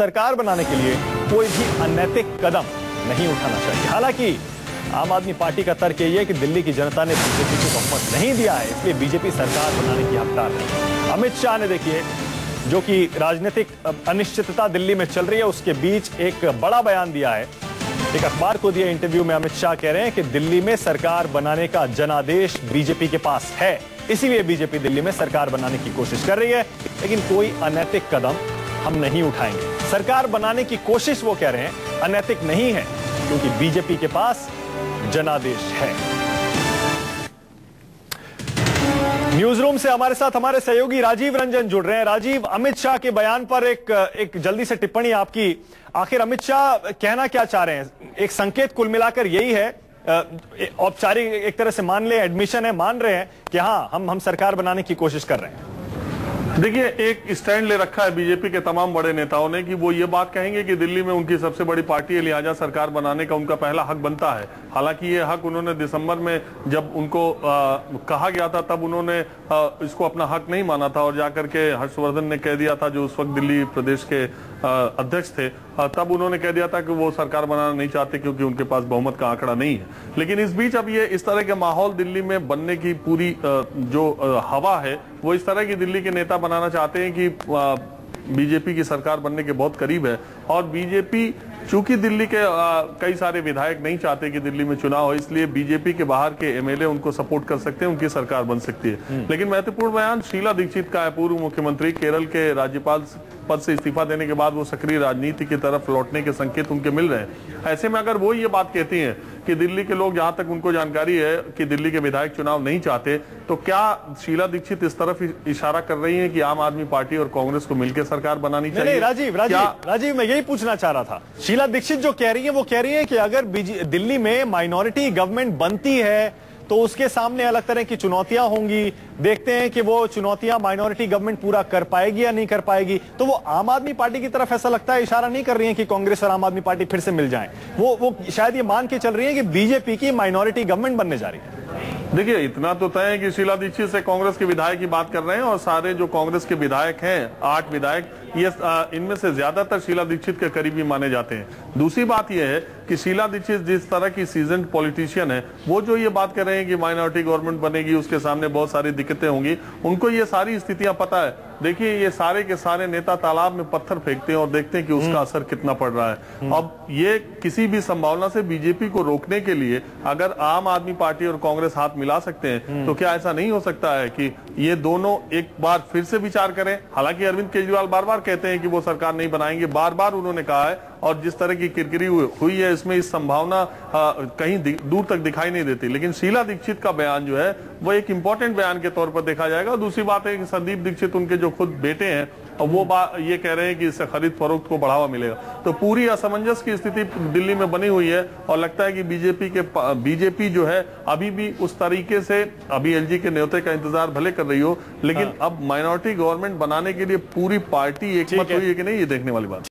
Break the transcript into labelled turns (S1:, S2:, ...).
S1: सरकार बनाने के लिए कोई भी अनैतिक कदम नहीं उठाना चाहिए। हालांकि आम आदमी पार्टी का तर्क यही है कि दिल्ली की जनता ने बीजेपी को बहुमत नहीं दिया है, इसलिए बीजेपी सरकार बनाने की हकदार है। अमित शाह ने देखिए, जो कि राजनीतिक अनिश्चितता दिल्ली में चल रही है, उसके बीच एक बड़ा बयान दिया है। एक अखबार को दिए इंटरव्यू में अमित शाह कह रहे हैं कि दिल्ली में सरकार बनाने का जनादेश बीजेपी के पास है, इसीलिए बीजेपी दिल्ली में सरकार बनाने की कोशिश कर रही है, लेकिन कोई अनैतिक कदम हम नहीं उठाएंगे। सरकार बनाने की कोशिश वो कह रहे हैं अनैतिक नहीं है, क्योंकि बीजेपी के पास जनादेश है। न्यूज रूम से हमारे साथ हमारे सहयोगी राजीव रंजन जुड़ रहे हैं। राजीव, अमित शाह के बयान पर एक जल्दी से टिप्पणी आपकी। आखिर अमित शाह कहना क्या चाह रहे हैं? एक संकेत कुल मिलाकर यही है, औपचारिक एक तरह से मान ले, एडमिशन है, मान रहे हैं कि हाँ हम सरकार बनाने की कोशिश कर रहे हैं।
S2: देखिए, एक स्टैंड ले रखा है बीजेपी के तमाम बड़े नेताओं ने कि वो ये बात कहेंगे कि दिल्ली में उनकी सबसे बड़ी पार्टी है, लिहाजा सरकार बनाने का उनका पहला हक बनता है। हालांकि ये हक उन्होंने दिसंबर में जब उनको कहा गया था, तब उन्होंने इसको अपना हक नहीं माना था और जाकर के हर्षवर्धन ने कह दिया था, जो उस वक्त दिल्ली प्रदेश के अध्यक्ष थे, तब उन्होंने कह दिया था कि वो सरकार बनाना नहीं चाहते क्योंकि उनके पास बहुमत का आंकड़ा नहीं है। लेकिन इस बीच अब ये इस तरह के माहौल दिल्ली में बनने की पूरी जो हवा है, वो इस तरह की दिल्ली के नेता बनाना चाहते हैं कि बीजेपी की सरकार बनने के बहुत करीब है। और बीजेपी, चूंकि दिल्ली के कई सारे विधायक नहीं चाहते कि दिल्ली में चुनाव हो, इसलिए बीजेपी के बाहर के एमएलए उनको सपोर्ट कर सकते हैं, उनकी सरकार बन सकती है। लेकिन महत्वपूर्ण बयान शीला दीक्षित का है, पूर्व मुख्यमंत्री। केरल के राज्यपाल पद से इस्तीफा देने के बाद वो सक्रिय राजनीति की तरफ लौटने के संकेत उनके मिल रहे हैं। ऐसे में अगर वो ये बात कहती हैं कि दिल्ली के लोग, जहां तक उनको जानकारी है कि दिल्ली के विधायक चुनाव नहीं चाहते, तो क्या शीला दीक्षित इस तरफ इशारा कर रही है कि आम आदमी पार्टी और कांग्रेस को मिलकर सरकार बनानी चाहिए?
S1: नहीं, राजीव मैं यही पूछना चाह रहा था। शीला दीक्षित जो कह रही है, वो कह रही है कि अगर दिल्ली में माइनॉरिटी गवर्नमेंट बनती है तो उसके सामने अलग तरह की चुनौतियां होंगी। देखते हैं कि वो चुनौतियां माइनॉरिटी गवर्नमेंट पूरा कर पाएगी या नहीं कर पाएगी। तो वो आम आदमी पार्टी की तरफ ऐसा लगता है इशारा नहीं कर रही है कि कांग्रेस और आम आदमी पार्टी फिर से मिल जाएं। वो शायद ये मान के चल रही है कि बीजेपी की माइनॉरिटी गवर्नमेंट बनने जा रही है।
S2: देखिए, इतना तो तय है कि शीला दीक्षित से कांग्रेस के विधायक की बात कर रहे हैं, और सारे जो कांग्रेस के विधायक हैं, 8 विधायक, ये इनमें से ज्यादातर शीला दीक्षित के करीबी माने जाते हैं। दूसरी बात यह है कि शीला दीक्षित जिस तरह की सीजन्ड पॉलिटिशियन है, वो जो ये बात कर रहे हैं कि माइनॉरिटी गवर्नमेंट बनेगी, उसके सामने बहुत सारी दिक्कतें होंगी, उनको ये सारी स्थितियां पता है। देखिए, ये सारे के सारे नेता तालाब में पत्थर फेंकते हैं और देखते हैं कि उसका असर कितना पड़ रहा है। अब ये किसी भी संभावना से बीजेपी को रोकने के लिए अगर आम आदमी पार्टी और कांग्रेस हाथ मिला सकते हैं, तो क्या ऐसा नहीं हो सकता है कि ये दोनों एक बार फिर से विचार करें? हालांकि अरविंद केजरीवाल बार बार कहते हैं कि वो सरकार नहीं बनाएंगे, बार बार उन्होंने कहा है, और जिस तरह की किरकिरी हुई है, इसमें इस संभावना कहीं दूर तक दिखाई नहीं देती। लेकिन शीला दीक्षित का बयान जो है, वो एक इंपॉर्टेंट बयान के तौर पर देखा जाएगा। दूसरी बात है कि संदीप दीक्षित, उनके जो खुद बेटे हैं, और वो ये कह रहे हैं कि इससे खरीद फरोख्त को बढ़ावा मिलेगा। तो पूरी असमंजस की स्थिति दिल्ली में बनी हुई है, और लगता है कि बीजेपी जो है अभी भी उस तरीके से, अभी एलजी के न्योते का इंतजार भले कर रही हो, लेकिन अब माइनॉरिटी गवर्नमेंट बनाने के लिए पूरी पार्टी एकमत हुई है कि नहीं, ये देखने वाली बात।